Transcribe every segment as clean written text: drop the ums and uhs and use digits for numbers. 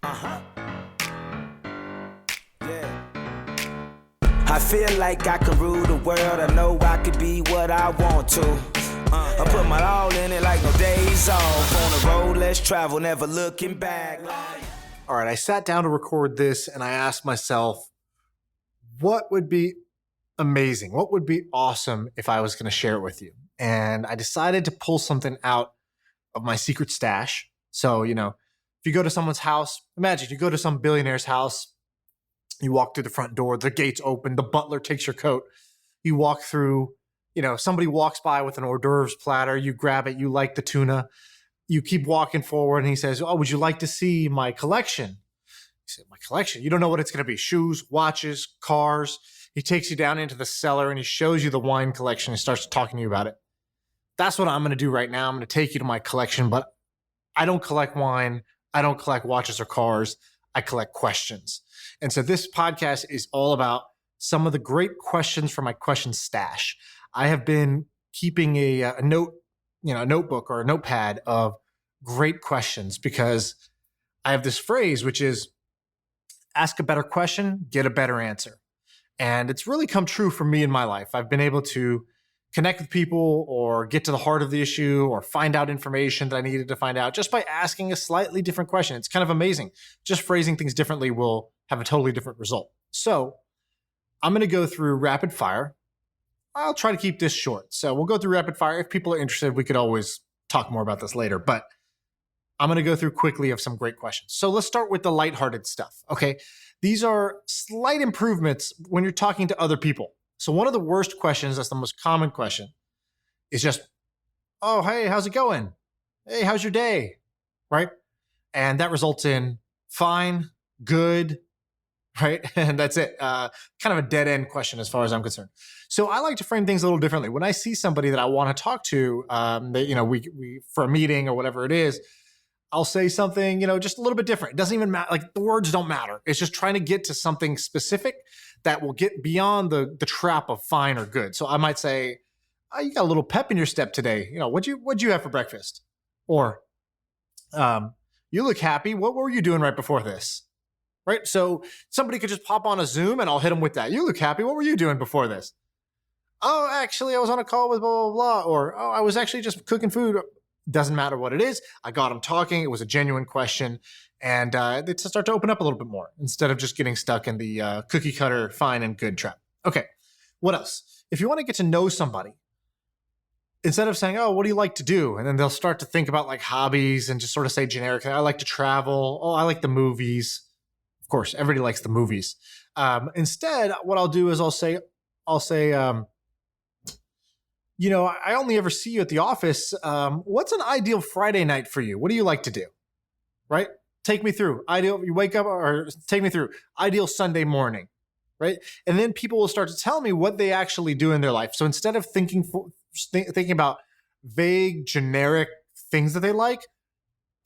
Uh-huh. Yeah. I feel like I could rule the world. I know I could be what I want to. I put my all in it like no days off. On the road, let's travel, never looking back. All right, I sat down to record this and I asked myself, what would be amazing? What would be awesome if I was going to share it with you? And I decided to pull something out of my secret stash. So, if you go to someone's house, imagine you go to some billionaire's house, you walk through the front door, the gate's open, the butler takes your coat, you walk through, somebody walks by with an hors d'oeuvres platter, you grab it, you like the tuna, you keep walking forward and he says, oh, would you like to see my collection? You said, my collection? You don't know what it's going to be. Shoes, watches, cars. He takes you down into the cellar and he shows you the wine collection and starts talking to you about it. That's what I'm going to do right now. I'm going to take you to my collection, but I don't collect wine. I don't collect watches or cars. I collect questions. And so this podcast is all about some of the great questions from my question stash. I have been keeping a notebook or a notepad of great questions because I have this phrase, which is ask a better question, get a better answer. And it's really come true for me in my life. I've been able to connect with people or get to the heart of the issue or find out information that I needed to find out just by asking a slightly different question. It's kind of amazing. Just phrasing things differently will have a totally different result. So I'm going to go through rapid fire. I'll try to keep this short. So we'll go through rapid fire. If people are interested, we could always talk more about this later, but I'm going to go through quickly of some great questions. So let's start with the lighthearted stuff. Okay. These are slight improvements when you're talking to other people. So one of the worst questions, that's the most common question, is just, oh, hey, how's it going? Hey, how's your day? Right? And that results in fine, good, right? And that's it. Kind of a dead end question as far as I'm concerned. So I like to frame things a little differently. When I see somebody that I want to talk to, we for a meeting or whatever it is, I'll say something, just a little bit different. It doesn't even matter. Like the words don't matter. It's just trying to get to something specific that will get beyond the trap of fine or good. So I might say, oh, you got a little pep in your step today. What'd you have for breakfast? Or, you look happy. What were you doing right before this? Right? So somebody could just pop on a Zoom and I'll hit them with that. You look happy. What were you doing before this? Oh, actually, I was on a call with blah, blah, blah. Or, oh, I was actually just cooking food. Doesn't matter what it is. I got them talking. It was a genuine question. And they start to open up a little bit more instead of just getting stuck in the cookie cutter, fine and good trap. Okay. What else? If you want to get to know somebody, instead of saying, oh, what do you like to do? And then they'll start to think about like hobbies and just sort of say generic, I like to travel. Oh, I like the movies. Of course, everybody likes the movies. Instead, what I'll do is I'll say, I only ever see you at the office. What's an ideal Friday night for you? What do you like to do? Right? Take me through. You wake up or take me through. Ideal Sunday morning. Right? And then people will start to tell me what they actually do in their life. So instead of thinking about vague, generic things that they like,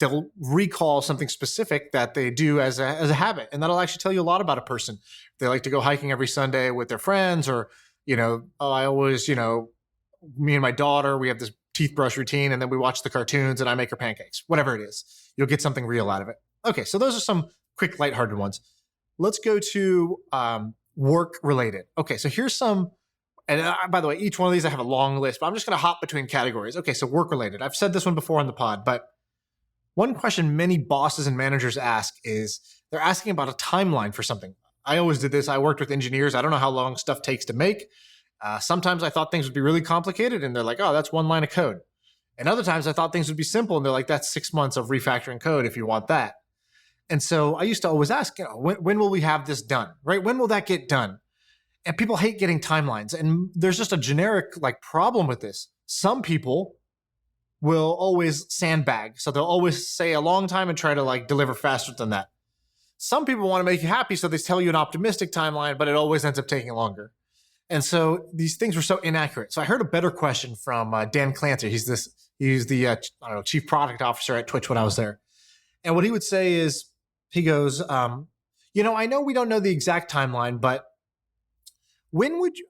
they'll recall something specific that they do as a habit. And that'll actually tell you a lot about a person. They like to go hiking every Sunday with their friends or, I always, me and my daughter, we have this teeth brush routine and then we watch the cartoons and I make her pancakes, whatever it is. You'll get something real out of it. Okay, so those are some quick, lighthearted ones. Let's go to work related. Okay, so here's some, and by the way, each one of these I have a long list, but I'm just going to hop between categories. Okay, so work related. I've said this one before on the pod, but one question many bosses and managers ask is they're asking about a timeline for something. I always did this. I worked with engineers. I don't know how long stuff takes to make. Sometimes I thought things would be really complicated and they're like, oh, that's one line of code. And other times I thought things would be simple and they're like, that's 6 months of refactoring code if you want that. And so I used to always ask, when will we have this done, right? When will that get done? And people hate getting timelines. And there's just a generic problem with this. Some people will always sandbag. So they'll always say a long time and try to deliver faster than that. Some people want to make you happy. So they tell you an optimistic timeline, but it always ends up taking longer. And so these things were so inaccurate. So I heard a better question from Dan Clancy. He's the chief product officer at Twitch when I was there. And what he would say is, he goes, I know we don't know the exact timeline, but when would you,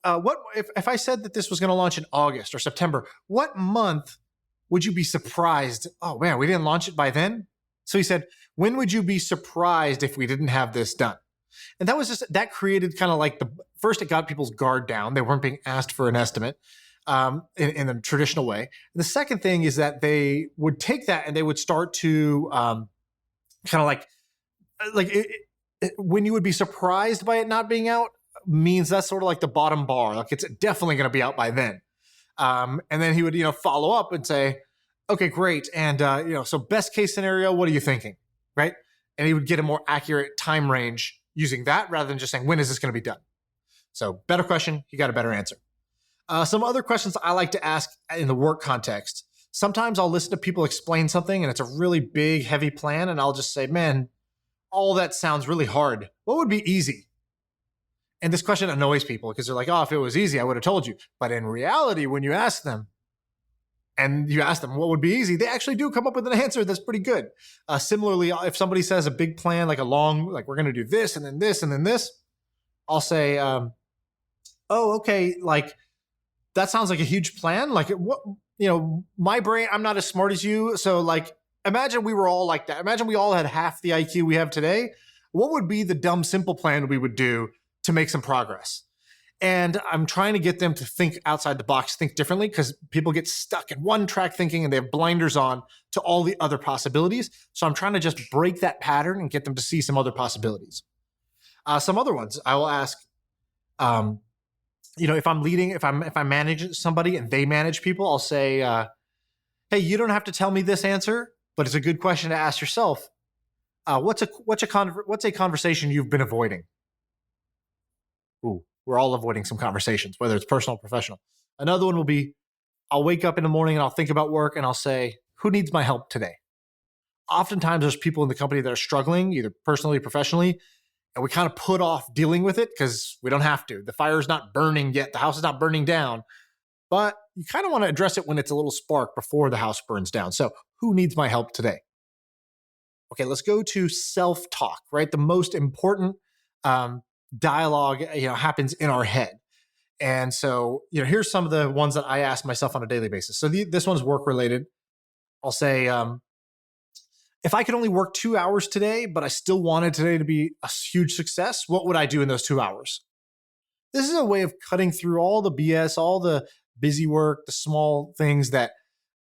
if I said that this was going to launch in August or September, what month would you be surprised? Oh man, we didn't launch it by then. So he said, when would you be surprised if we didn't have this done? And that created kind of like first it got people's guard down. They weren't being asked for an estimate in the traditional way. And the second thing is that they would take that and they would start to kind of when you would be surprised by it not being out means that's sort of like the bottom bar. Like it's definitely going to be out by then. And then he would, follow up and say, okay, great. And, so best case scenario, what are you thinking? Right. And he would get a more accurate time range using that rather than just saying, when is this going to be done? So better question, you got a better answer. Some other questions I like to ask in the work context. Sometimes I'll listen to people explain something and it's a really big, heavy plan. And I'll just say, man, all that sounds really hard. What would be easy? And this question annoys people because they're like, oh, if it was easy, I would have told you. But in reality, when you ask them, what would be easy, they actually do come up with an answer that's pretty good. Similarly, if somebody says a big plan, like we're going to do this and then this and then this, I'll say, oh, okay, like that sounds like a huge plan. Like, my brain, I'm not as smart as you. So like, imagine we were all like that. Imagine we all had half the IQ we have today. What would be the dumb, simple plan we would do to make some progress? And I'm trying to get them to think outside the box, think differently, because people get stuck in one track thinking and they have blinders on to all the other possibilities. So I'm trying to just break that pattern and get them to see some you some other ones I will ask, if I'm leading, if I manage somebody and they manage people, I'll say, hey, you don't have to tell me this answer, but it's a good question to ask yourself. What's a conversation you've been avoiding? Ooh, we're all avoiding some conversations, whether it's personal or professional. Another one will be, I'll wake up in the morning and I'll think about work and I'll say, who needs my help today? Oftentimes there's people in the company that are struggling, either personally or professionally, and we kind of put off dealing with it because we don't have to. The fire is not burning yet. The house is not burning down, but you kind of want to address it when it's a little spark before the house burns down. So who needs my help today? Okay, let's go to self-talk, right? The most important dialogue, happens in our head. And so, here's some of the ones that I ask myself on a daily basis. So this one's work related. I'll say, if I could only work 2 hours today, but I still wanted today to be a huge success, what would I do in those 2 hours? This is a way of cutting through all the BS, all the busy work, the small things that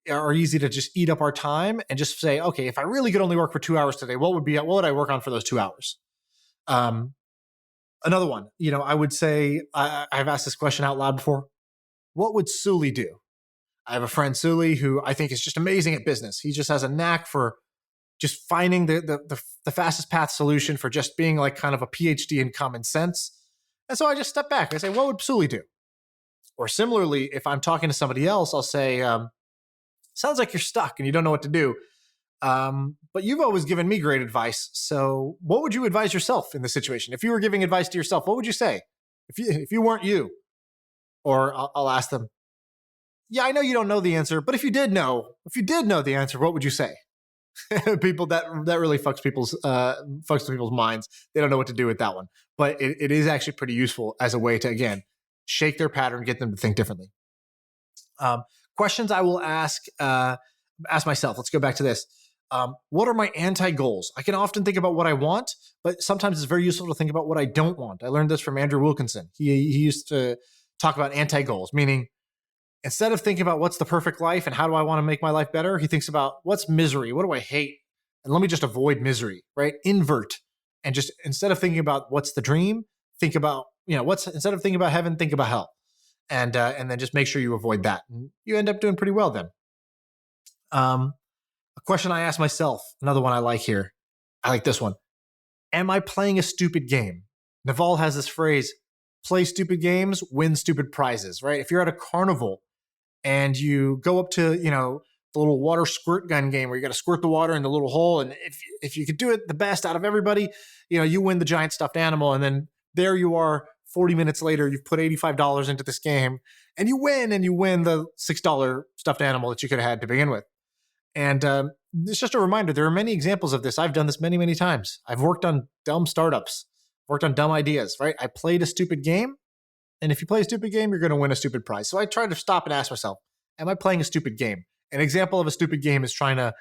are easy to just eat up our time, and just say, okay, if I really could only work for 2 hours today, what would I work on for those 2 hours? Another one, I would say, I've asked this question out loud before. What would Sully do? I have a friend, Sully, who I think is just amazing at business. He just has a knack for just finding the fastest path solution, for just being like kind of a PhD in common sense. And so I just step back. I say, what would Sully do? Or similarly, if I'm talking to somebody else, I'll say, sounds like you're stuck and you don't know what to do. But you've always given me great advice. So what would you advise yourself in this situation? If you were giving advice to yourself, what would you say? If you weren't you? Or I'll ask them, yeah, I know you don't know the answer, but if you did know the answer, what would you say? People that really fucks people's minds. They don't know what to do with that one. But it is actually pretty useful as a way to, again, shake their pattern, get them to think differently. Questions I will ask myself. Let's go back to this. What are my anti-goals? I can often think about what I want, but sometimes it's very useful to think about what I don't want. I learned this from Andrew Wilkinson. He used to talk about anti-goals, meaning instead of thinking about what's the perfect life and how do I want to make my life better, he thinks about what's misery? What do I hate? And let me just avoid misery, right? Invert. And just instead of thinking about what's the dream, think about, instead of thinking about heaven, think about hell. And then just make sure you avoid that. And you end up doing pretty well then. A question I ask myself, another one I like here. I like this one. Am I playing a stupid game? Naval has this phrase, play stupid games, win stupid prizes, right? If you're at a carnival and you go up to, the little water squirt gun game where you got to squirt the water in the little hole. And if you could do it the best out of everybody, you win the giant stuffed animal. And then there you are 40 minutes later, you've put $85 into this game and you win the $6 stuffed animal that you could have had to begin with. And it's just a reminder, there are many examples of this. I've done this many, many times. I've worked on dumb startups, worked on dumb ideas, right? I played a stupid game. And if you play a stupid game, you're going to win a stupid prize. So I try to stop and ask myself, am I playing a stupid game? An example of a stupid game is trying to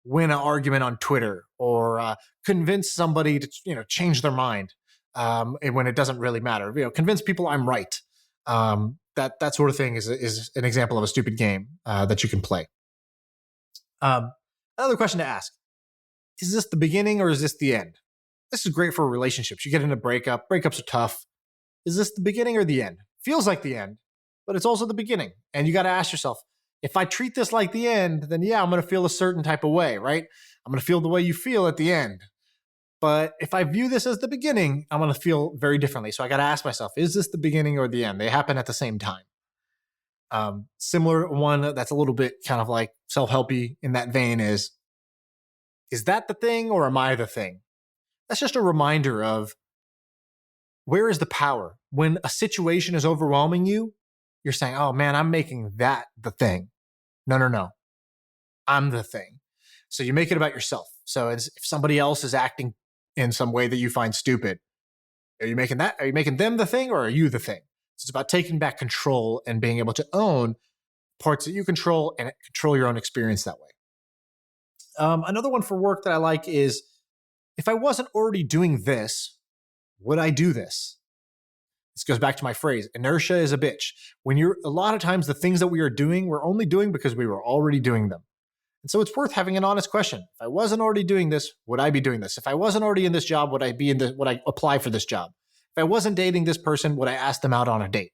win an argument on Twitter or convince somebody to change their mind and when it doesn't really matter. Convince people I'm right. That sort of thing is an example of a stupid game that you can play. Another question to ask: is this the beginning or is this the end? This is great for relationships. You get in a breakup. Breakups are tough. Is this the beginning or the end? Feels like the end, but it's also the beginning. And you got to ask yourself, if I treat this like the end, then yeah, I'm going to feel a certain type of way, right? I'm going to feel the way you feel at the end. But if I view this as the beginning, I'm going to feel very differently. So I got to ask myself, is this the beginning or the end? They happen at the same time. Similar one that's a little bit kind of like self-helpy in that vein is that the thing or am I the thing? That's just a reminder of where is the power? When a situation is overwhelming you, you're saying, oh man, I'm making that the thing. No. I'm the thing. So you make it about yourself. So if somebody else is acting in some way that you find stupid, are you making them the thing or are you the thing? So it's about taking back control and being able to own parts that you control and control your own experience that way. Another one for work that I like is, if I wasn't already doing this, would I do this? This goes back to my phrase, inertia is a bitch. A lot of times the things that we are doing, we're only doing because we were already doing them. And so it's worth having an honest question. If I wasn't already doing this, would I be doing this? If I wasn't already in this job, would I apply for this job? If I wasn't dating this person, would I ask them out on a date?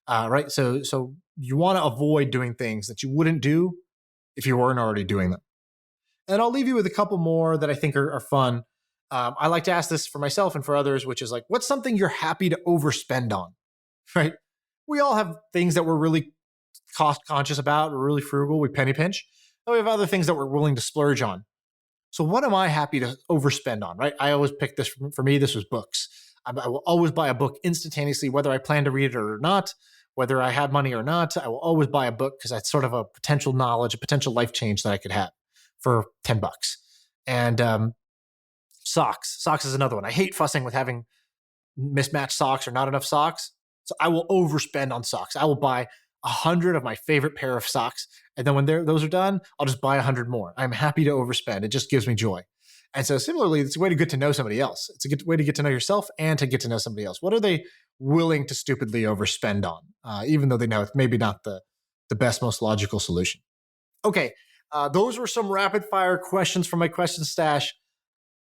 Right? So you want to avoid doing things that you wouldn't do if you weren't already doing them. And I'll leave you with a couple more that I think are fun. I like to ask this for myself and for others, which is like, what's something you're happy to overspend on, right? We all have things that we're really cost conscious about. We're really frugal. We penny pinch. And we have other things that we're willing to splurge on. So what am I happy to overspend on, right? I always pick this. For me, this was books. I will always buy a book instantaneously, whether I plan to read it or not, whether I have money or not. I will always buy a book because that's sort of a potential knowledge, a potential life change that I could have for $10. And socks is another one. I hate fussing with having mismatched socks or not enough socks. So I will overspend on socks. I will buy 100 of my favorite pair of socks. And then when those are done, I'll just buy 100 more. I'm happy to overspend. It just gives me joy. And so similarly, it's a way to get to know somebody else. It's a good way to get to know yourself and to get to know somebody else. What are they willing to stupidly overspend on, even though they know it's maybe not the best, most logical solution? Okay, those were some rapid fire questions from my question stash.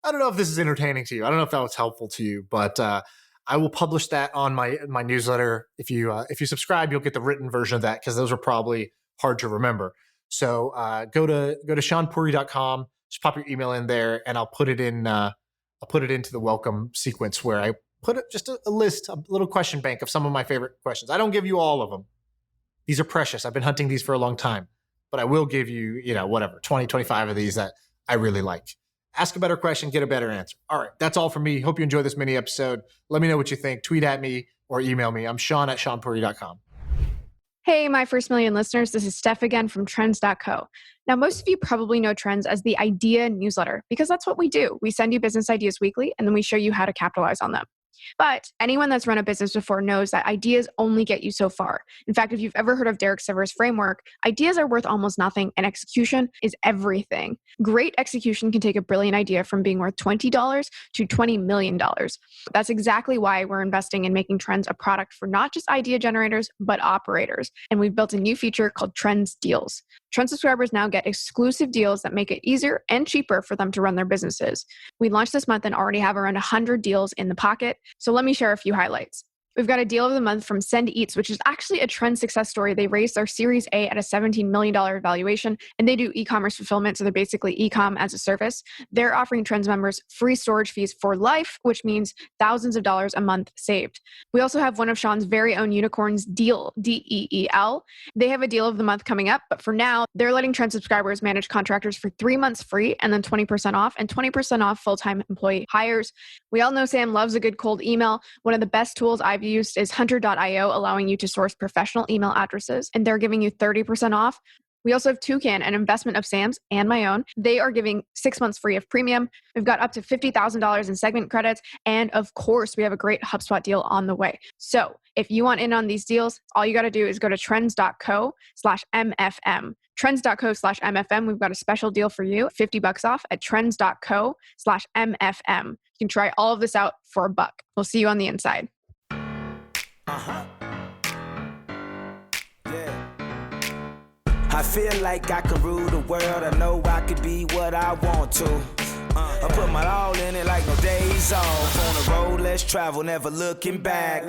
I don't know if this is entertaining to you. I don't know if that was helpful to you, but I will publish that on my newsletter. If you subscribe, you'll get the written version of that because those are probably hard to remember. So go to seanpuri.com. Just pop your email in there, and I'll put it in. I'll put it into the welcome sequence where I put just a list, a little question bank of some of my favorite questions. I don't give you all of them. These are precious. I've been hunting these for a long time, but I will give you, 20, 25 of these that I really like. Ask a better question, get a better answer. All right, that's all from me. Hope you enjoyed this mini episode. Let me know what you think. Tweet at me or email me. I'm Sean at seanpuri.com. Hey, my first million listeners, this is Steph again from Trends.co. Now, most of you probably know Trends as the idea newsletter because that's what we do. We send you business ideas weekly and then we show you how to capitalize on them. But anyone that's run a business before knows that ideas only get you so far. In fact, if you've ever heard of Derek Sivers' framework, ideas are worth almost nothing and execution is everything. Great execution can take a brilliant idea from being worth $20 to $20 million. That's exactly why we're investing in making Trends a product for not just idea generators, but operators. And we've built a new feature called Trends Deals. Trends subscribers now get exclusive deals that make it easier and cheaper for them to run their businesses. We launched this month and already have around 100 deals in the pocket. So let me share a few highlights. We've got a deal of the month from Send Eats, which is actually a Trend success story. They raised their Series A at a $17 million valuation, and they do e-commerce fulfillment, so they're basically e-com as a service. They're offering Trends members free storage fees for life, which means thousands of dollars a month saved. We also have one of Sean's very own unicorns, Deal, D-E-E-L. They have a deal of the month coming up, but for now, they're letting Trend subscribers manage contractors for 3 months free and then 20% off and 20% off full-time employee hires. We all know Sam loves a good cold email. One of the best tools I've used is hunter.io, allowing you to source professional email addresses, and they're giving you 30% off. We also have Toucan, an investment of Sam's and my own. They are giving 6 months free of premium. We've got up to $50,000 in segment credits. And of course, we have a great HubSpot deal on the way. So if you want in on these deals, all you got to do is go to trends.co/MFM. Trends.co/MFM. We've got a special deal for you, $50 off at trends.co/MFM. You can try all of this out for $1. We'll see you on the inside. I feel like I can rule the world. I know I could be what I want to. I put my all in it like no days off. On the road, let's travel, never looking back.